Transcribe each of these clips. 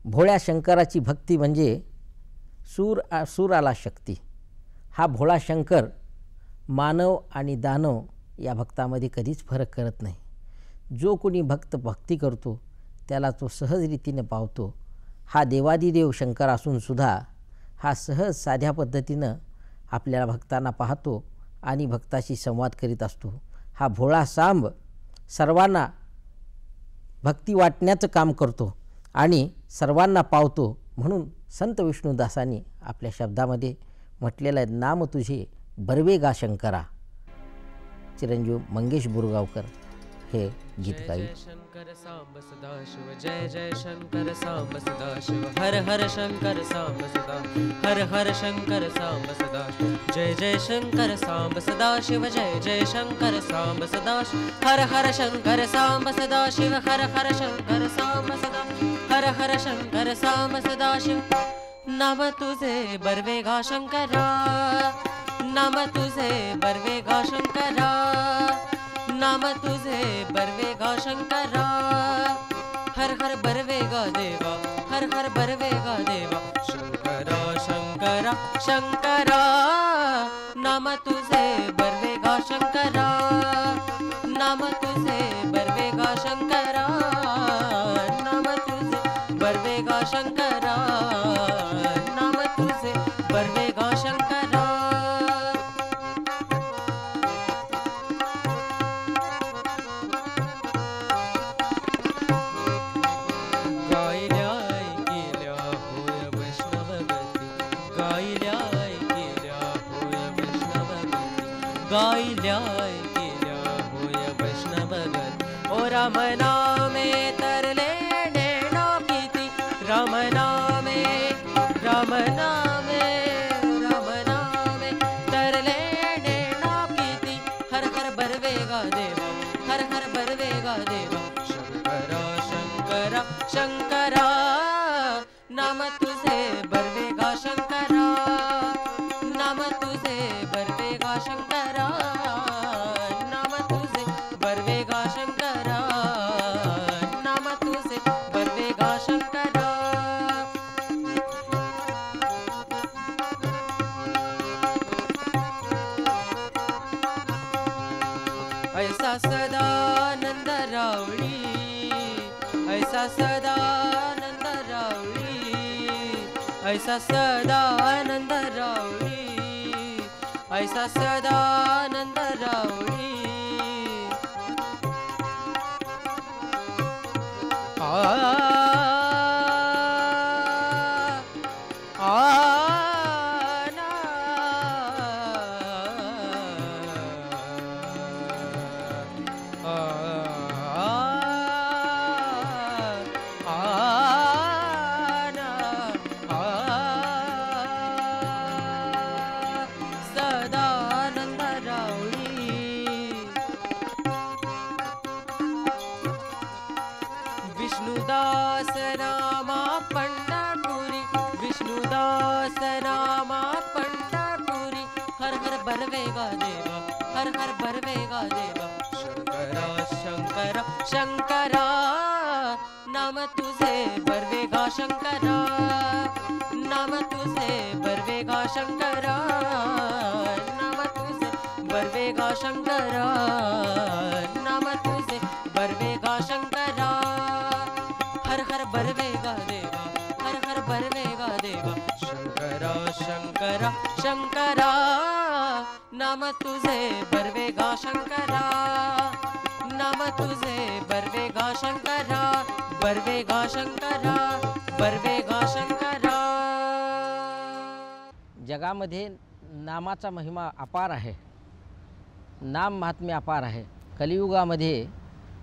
भोळ्या शंकराची भक्ती म्हणजे सुराला शक्ती. हा भोळा शंकर मानव आणि दानव या भक्तामध्ये कधीच फरक करत नाही. जो कोणी भक्त भक्ती करतो त्याला तो सहज रीतीने पावतो. हा देवादिदेव शंकर असूनसुद्धा हा सहज साध्या पद्धतीनं आपल्या भक्तांना पाहतो आणि भक्ताशी संवाद करीत असतो. हा भोळा सांब सर्वांना भक्ती वाटण्याचं काम करतो आणि सर्वांना पावतो. म्हणून संत विष्णुदासांनी आपल्या शब्दामध्ये म्हटलेलं आहे, नाम तुझे बर्वे गा शंकरा. चिरंजीव मंगेश बुरगावकर हे गीत गाई. शंकर सांब सदाशिव, जय जय शंकर सांब सदाशिव, हर हर शंकर सांब सदा, हर हर शंकर सांब सदाशिव, जय जय शंकर सांब सदाशिव, जय जय शंकर सांब सदाशिव, हर हर शंकर सांब सदाशिव, हर हर शंकर सांब सदा, हर हर शंकर सांब सदाशिव. नाम तुझे बर्वे गा शंकरा, नाम तुझे बर्वे गा शंकरा, नाम तुझे बर्वे गा शंकरा, हर हर बर्वे गा देवा, हर हर बर्वे गा देवा. शंकरा शंकरा शंकरा, नाम तुझे बर्वे गा शंकरा, नाम तुझे बर्वे गा शंकरा, नाम तुझे बर्वे गा शंकरा, नाम तुझे बर्वे गा शंकरा. गायल्याय केल्या होय वैष्णवगत. ओ राम नामे तरले नेणा किती, राम नामे, राम नामे, राम नामे तरले नेणा किती. हर हर बर्वे गा देवा, हर हर बर्वे गा देवा. शंकरा शंकरा शंकरा, नाम तुझे बर्वे गा शंकरा, नाम तुझे बर्वे गा शंकरा, नाम तुझे बर्वे गा शंकरा, नाम तुझे बर्वे गा शंकरा. ऐसा सदानंद रावळी, ऐसा सदानंद रावळी, ऐसा सदानंद रावळी, ऐसा सदानंद रावळी. विष्णुदास रामा पंढरपुरी, विष्णुदास रामा पंढरपुरी. हर हर बर्वे गा देवा, हर हर बर्वे गा देवा. शंकरा शंकरा शंकरा, नाम तुझे बर्वे गा शंकरा, नाम तुझे बर्वे गा शंकरा, नाम तुझे बर्वे गा शंकरा, नाम तुझे बर्वे गा शंकरा. हर हर बर्वे गा देवा, हर हर बर्वेगा देवा शंकरा शंकरा शंकरा नाम तुझे बर्वेगा शंकरा नाम तुझे बर्वेगा शंकरा बर्वेगा शंकरा बर्वेगा शंकरा. जगामध्ये नामाचा महिमा अपार आहे. नाम महात्म्य अपार आहे. कलियुगामध्ये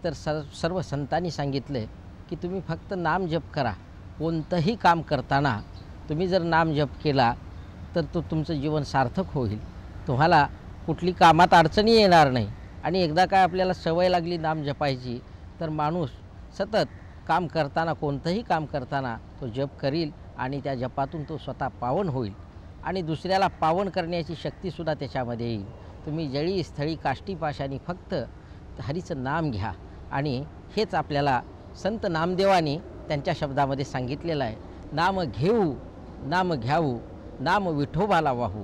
तर सर्व संतांनी सांगितले की तुम्ही फक्त नाम जप करा. कोणतंही काम करताना तुम्ही जर नाम जप केला तर तुमचं जीवन सार्थक होईल. तुम्हाला कुठली कामात अडचणी येणार नाही. आणि एकदा काय आपल्याला सवय लागली नाम जपायची तर माणूस सतत काम करताना कोणतंही काम करताना तो जप करील आणि त्या जपातून तो स्वतः पावन होईल आणि दुसऱ्याला पावन करण्याची शक्तीसुद्धा त्याच्यामध्ये येईल. तुम्ही जळी स्थळी काष्टी पाशानी फक्त हरीचं नाम घ्या. आणि हेच आपल्याला संत नामदेवानी त्यांच्या शब्दामध्ये सांगितलेलं आहे. नाम घेऊ नाम घ्याऊ नाम विठोबाला वाहू.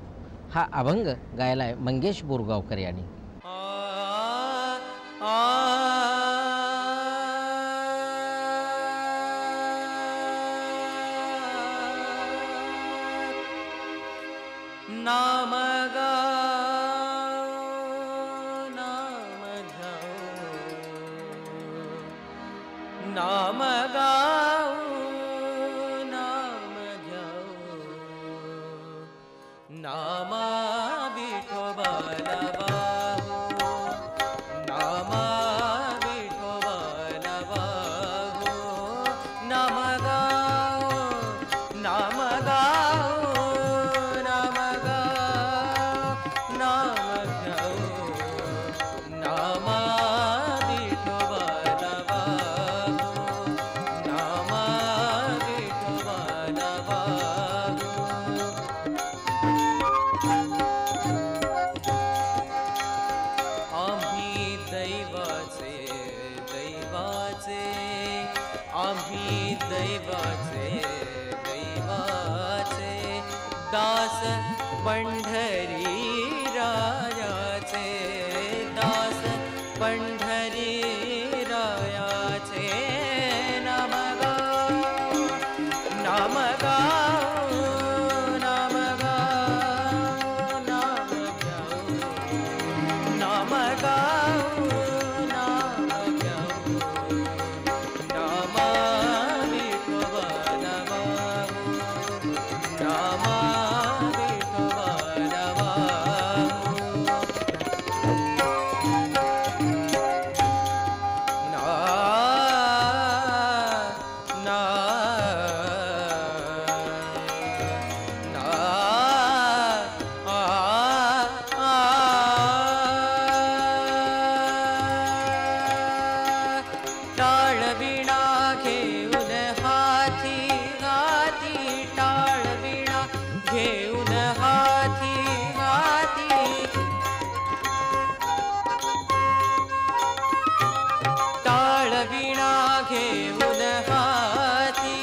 हा अभंग गायला आहे मंगेश बोरगावकर यांनी. नाम गाओ नाम घ्याओ नाम गाओ नाम घ्याओ नाम विठोबाला वाहू नाम विठोबाला वाहू नाम गाओ नाम गाओ नाम गाओ नाम घ्याओ नाम विठोबाला वाहू नाम विठोबाला वाहू. आम्ही दैवाचे दैवाचे आम्ही दैवाचे दैवाचे दास पंढरी रायाचे दास पंढरी रायाचे नाम गाओ नाम गाओ नाम गाओ नाम घ्याओ नाम गाओ नाम घ्याओ नाम विठोबाला वाहू नाम विठोबाला वाहू ना ना ना टाळविणा घेऊन हाती हाती टाळविणा घेऊन हाती हाती टाळविणा घेऊन हाती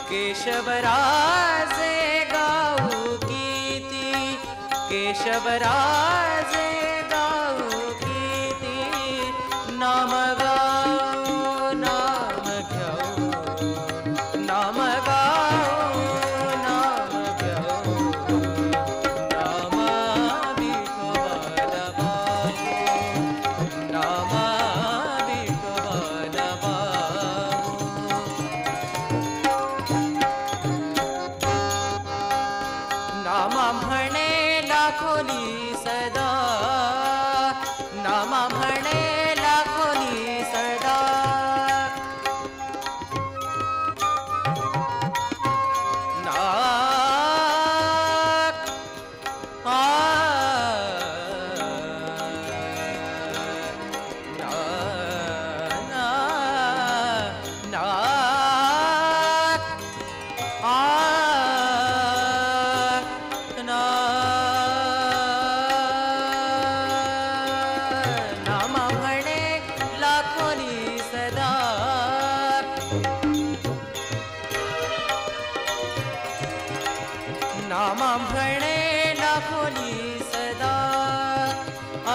केशवराजे गाऊ कीती केशवराजे गाऊ कीती नाम गाओ नाम घ्याओ नाम गाओ नाम घ्याओ नाम विठोबाला वाहू नाम विठोबाला वाहू. नामा म्हणे लाखोनी सदा नामा म्हणे लाखोनी सदा ना आ ना ना ना आ ना नाम म्हणे लाखोनी सदा नाम म्हणे लाखोनी सदा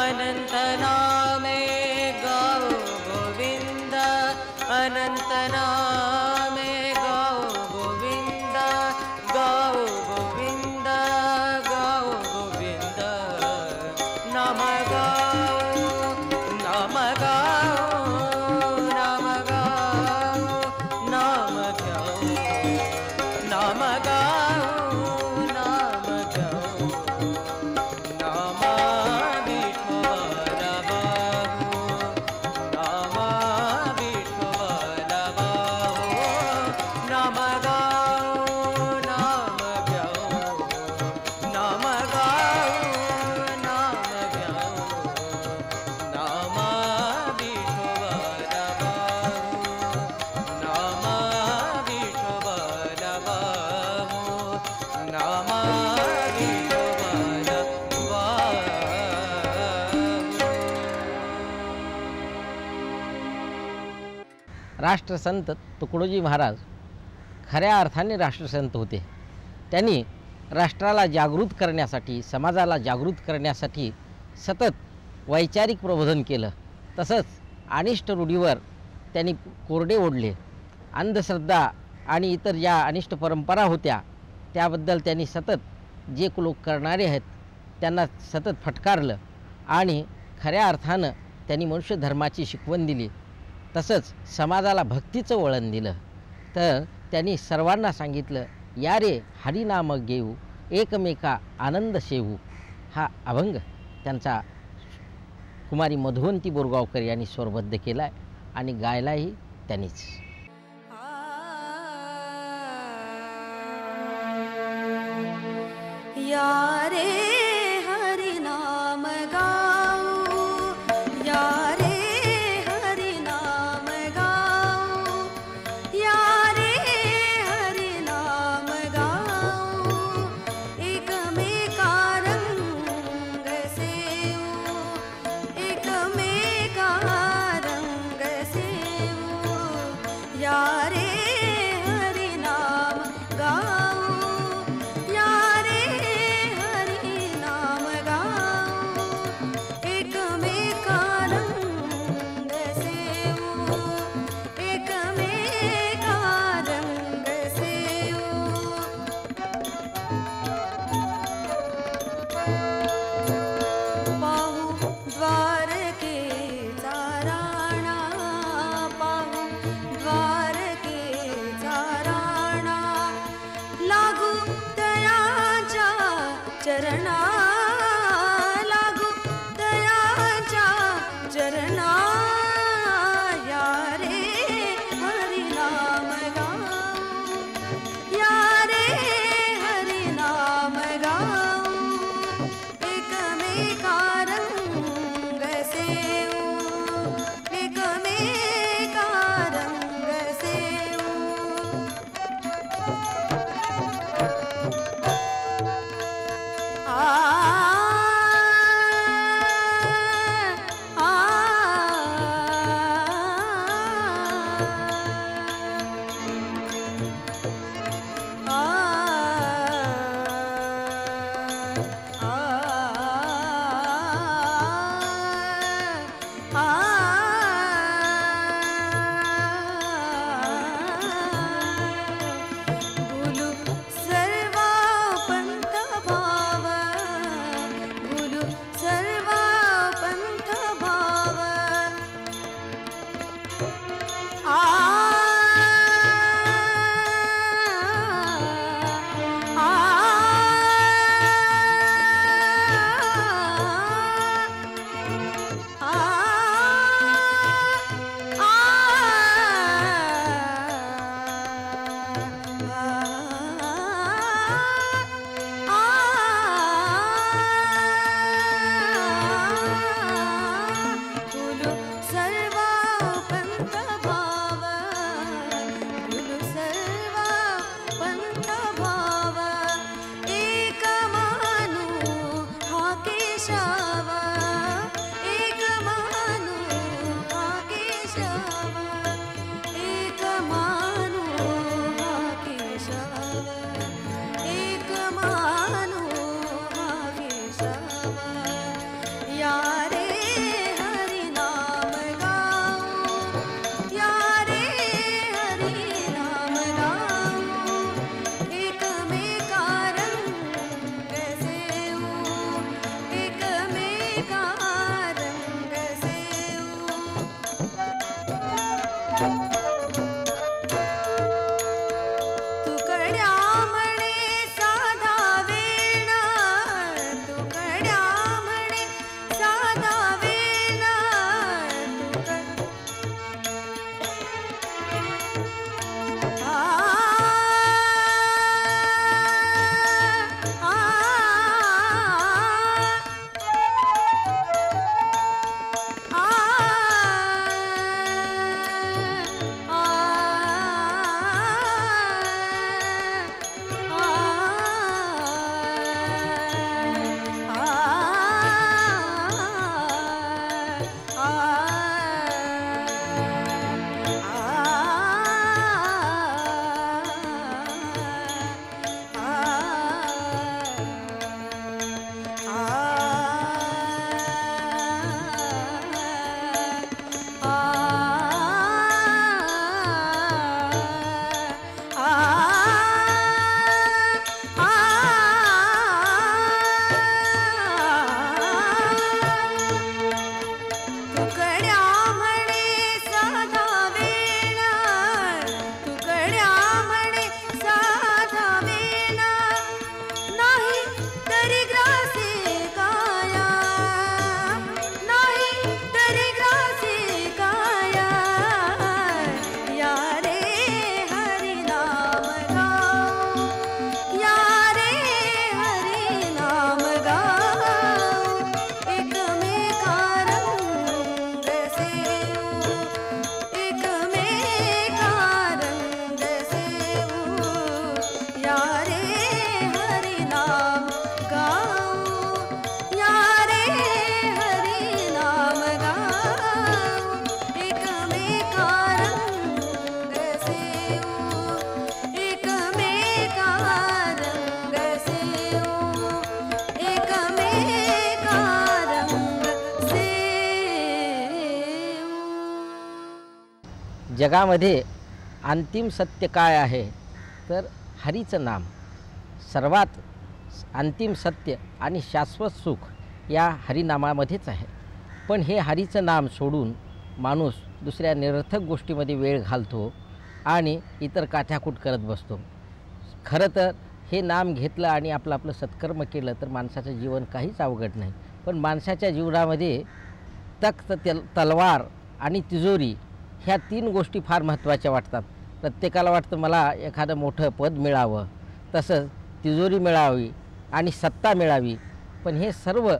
अनंत नामे गाओ गोविंद अनंत नामे गाओ गोविंद राष्ट्रसंत तुकडोजी महाराज खऱ्या अर्थाने राष्ट्रसंत होते. त्यांनी राष्ट्राला जागृत करण्यासाठी, समाजाला जागृत करण्यासाठी सतत वैचारिक प्रबोधन केलं. तसंच अनिष्ट रूढीवर त्यांनी कोरडे ओढले. अंधश्रद्धा आणि इतर ज्या अनिष्ट परंपरा होत्या त्याबद्दल त्यांनी सतत जे लोक करणारे आहेत त्यांना सतत फटकारलं आणि खऱ्या अर्थानं त्यांनी मनुष्य धर्माची शिकवण दिली. तसंच समाजाला भक्तीचं वळण दिलं. तर त्यांनी सर्वांना सांगितलं, या रे हरिनाम घेऊ, एकमेका आनंद शेवू. हा अभंग त्यांचा कुमारी मधुवंती बोरगावकर यांनी स्वरबद्ध केला आहे आणि गायलाही त्यांनीच. या रे हरिनाम गाऊ, या रे हरिनाम गाऊ, या रे हरिनाम गाऊ, एकमेका रंग सेवू, एकमेका रंग सेवू, या रे हरिनाम गाऊ, या रे हरिनाम गाऊ, एकमेका रंग सेवू, एकमेका रंग सेवू. पाहू द्वारकेचा राणा, पाहू द्वारकेचा राणा, लागू दयाच्या चरणा, लागू दयाच्या चरणा, या रे हरिनाम गाऊ, या रे हरिनाम गाऊ, एकमेका रंग सेवू, एकमेका रंग सेवू. आ जगामध्ये अंतिम सत्य काय आहे तर हरीचं नाम. सर्वात अंतिम सत्य आणि शाश्वत सुख या हरिनामामध्येच आहे. पण हे हरीचं नाम सोडून माणूस दुसऱ्या निरर्थक गोष्टीमध्ये वेळ घालतो आणि इतर काठ्याकूट करत बसतो. खरं तर हे नाम घेतलं आणि आपलं सत्कर्म केलं तर माणसाचं जीवन काहीच अवघड नाही. पण माणसाच्या जीवनामध्ये तख्त, तलवार आणि तिजोरी ह्या 3 गोष्टी फार महत्त्वाच्या वाटतात. प्रत्येकाला वाटतं मला एखादं मोठं पद मिळावं, तसंच तिजोरी मिळावी आणि सत्ता मिळावी. पण हे सर्व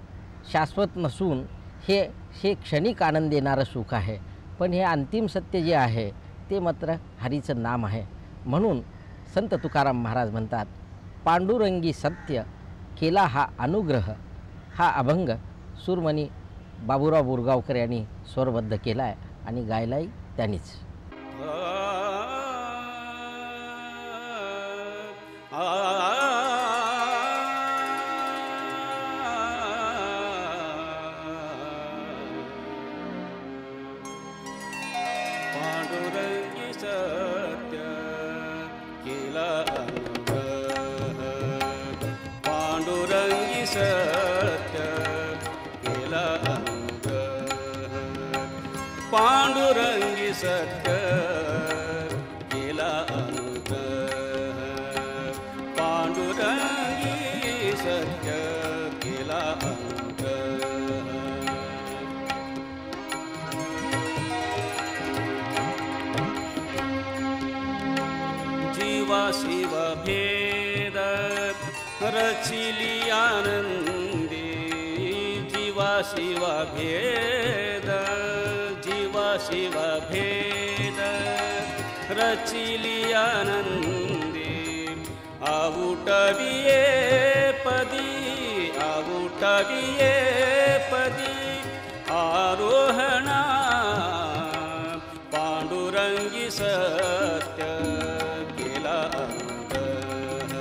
शाश्वत नसून हे क्षणिक आनंद देणारं सुख आहे. पण हे अंतिम सत्य जे आहे ते मात्र हरीचं नाम आहे. म्हणून संत तुकाराम महाराज म्हणतात, पांडुरंगी सत्य केला हा अनुग्रह. हा अभंग सूरमणी बाबूराव बोरगावकर यांनी स्वरबद्ध केला आहे आणि गायलाही त्यांनीच. पांडुरंगी सत्य केला अनुग्रह, पांडुरंगी सत्य केला अनुग्रह, पांडुरंगी सत्य केला अनुग्रह, पांडुरंगी सत्य केला अनुग्रह. जीवा शिव भेद रचिली आनंदी, जीवा शिव भेद, जीवा शिव भेद रचिली आनंदी. आऊटविये पदी, आऊटविये पदी आरोहणा. पांडुरंगी सत्य केला अनुग्रह,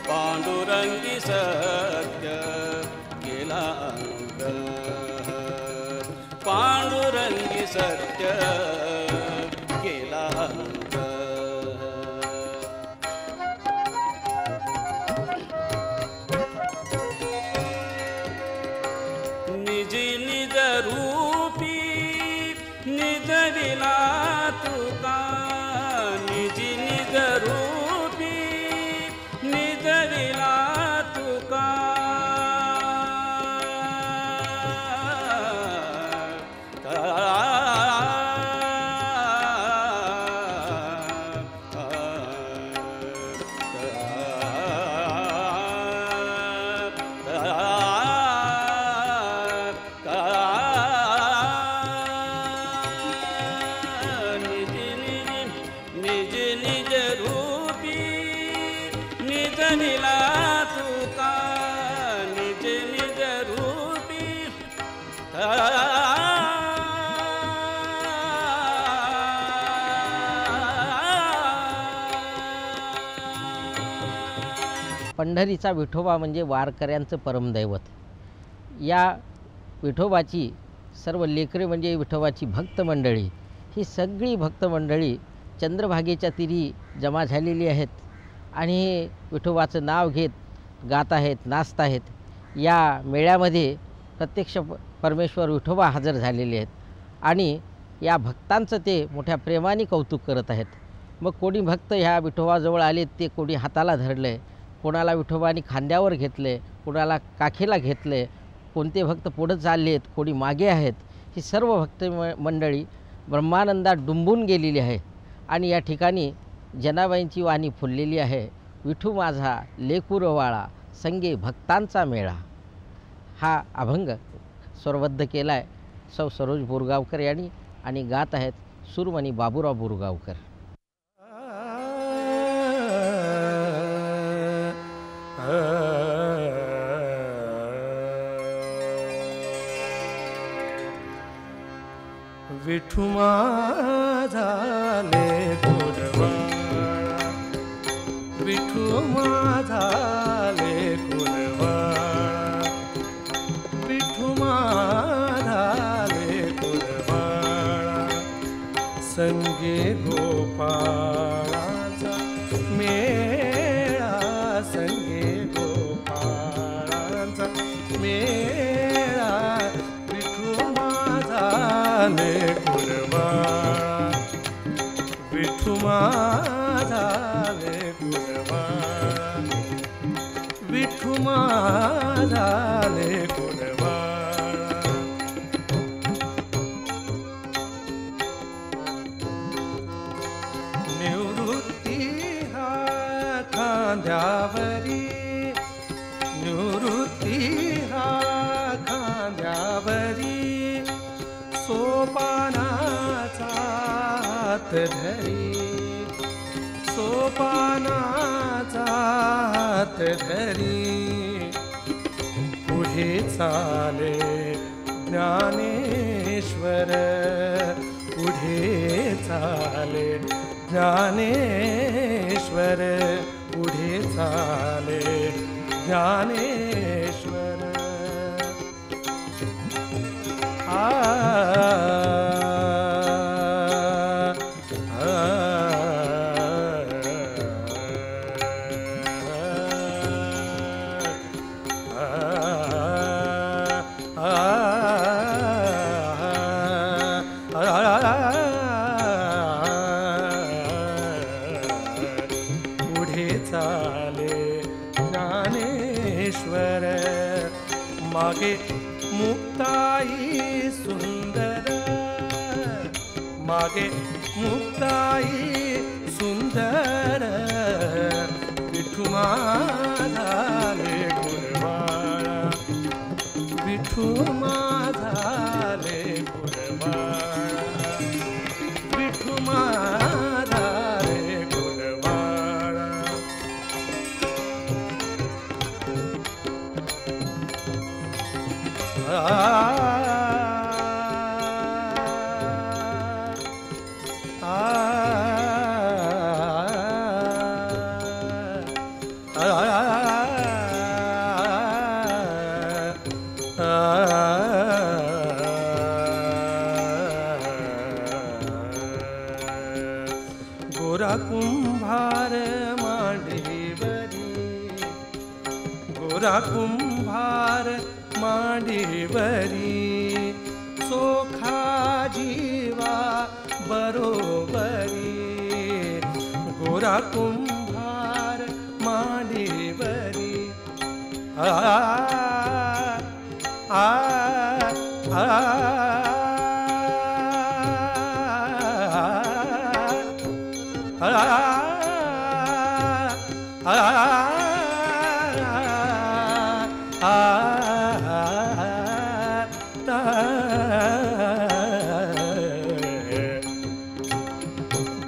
पांडुरंगी सत्य केला अनुग्रह, पांडुरंगी सत्य केला अनुग्रह. निज निज रूपी निज विना तुका, निज निज रूपी निज विना तुका. निज निज रूपी निज विना तुका, निज निज रूपी. पंढरीचा विठोबा म्हणजे वारकऱ्यांचं परमदैवत. या विठोबाची सर्व लेकरे म्हणजे विठोबाची भक्त मंडळी, ही सगळी भक्त मंडळी चंद्रभागेच्या तीरी जमा झालेली आहेत आणि हे विठोबाचं नाव घेत गात आहेत, नाचत आहेत. या मेळ्यामध्ये प्रत्यक्ष परमेश्वर विठोबा हजर झालेले आहेत आणि या भक्तांचं ते मोठ्या प्रेमाने कौतुक करत आहेत. मग कोणी भक्त ह्या विठोबाजवळ आले, ते कोणी हाताला धरलं आहे, कोणाला विठोबाने खांद्यावर घेतलं आहे, कोणाला काखेला घेतलं आहे, कोणते भक्त पुढं चालले आहेत, कोणी मागे आहेत. ही सर्व भक्त मंडळी ब्रह्मानंदात डुंबून गेलेली आहे आणि या ठिकाणी जनाबाईंची वाणी फुललेली आहे. विठू माझा लेकुरवाळा संगे भक्तांचा मेळा. हा अभंग स्वरबद्ध केला आहे सौ सरोज बोरगावकर यांनी आणि गात आहेत सूरमणी बाबूराव बोरगावकर. विठू माझा लेकुरवाळा, विठू माझा लेकुरवाळा, विठू माझा लेकुरवाळा संगे गोपाळाचा मेळा, संगे गोपाळाचा मेळा, विठू माझा लेकुरबाळा, विठू माझा लेकुरबाळा, विठू माझा लेकुरबाळा. निवृत्ती हा खांद्यावरी, निवृत्ती हा खांद्यावरी, सोपानाचा हात धरी, सोपानाचा हात धरी, पुढे चाले ज्ञानेश्वर, पुढे चाले ज्ञानेश्वर, पुढे चाले ज्ञानेश्वर. पुढे चाले ज्ञानेश्वर, मागे मुक्ताई सुंदर, मागे मुक्ताई सुंदर, विठू माझा लेकुरबाळा, विठू माझा लेकुरबाळा, विठू माझा लेकुरबाळा. गोरा कुंभार मांडीवरी, गोरा कुंभार मांडीवरी, सोखा जीवा बरोबरी, गोरा कुंभार मांडीवरी. आ आ आ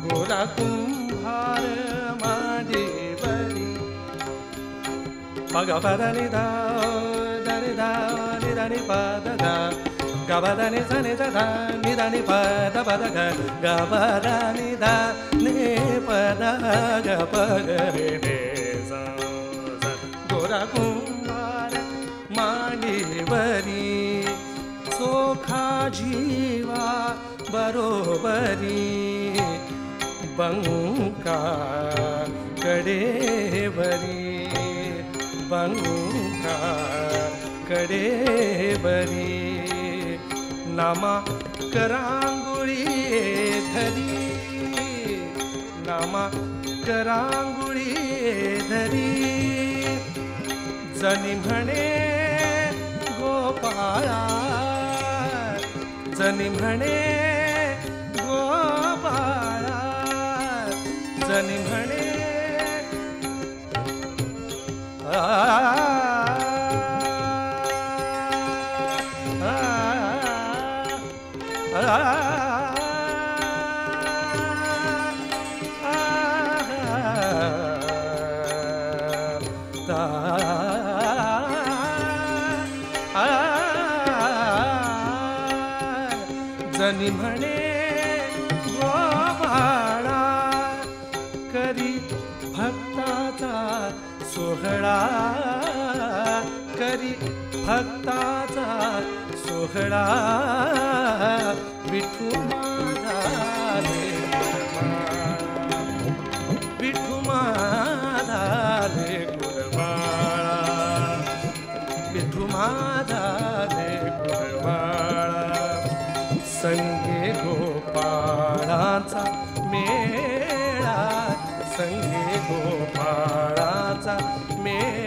गोरा कुंभार मांडीवरी, पगपदनि दा दनि दा निदानि पद दा, गबदनि सनि दा निदानि पद पद ग, गबदनि दा नि पद ग पग रे रे सा. गोरा कुंभार मांडीवरी, सोखा जीवा बरोबरी, बंका कडेवरी, बंका कडेवरी, नामा करांगुळी धरी, नामा करांगुळी धरी, जनी म्हणे गोपाळा, जनी म्हणे गोपाळा, जनी म्हणे आ जनी म्हणे गोपाळा, करी भक्ताचा सोहळा, करी भक्ताचा सोहळा, विठू माझा मे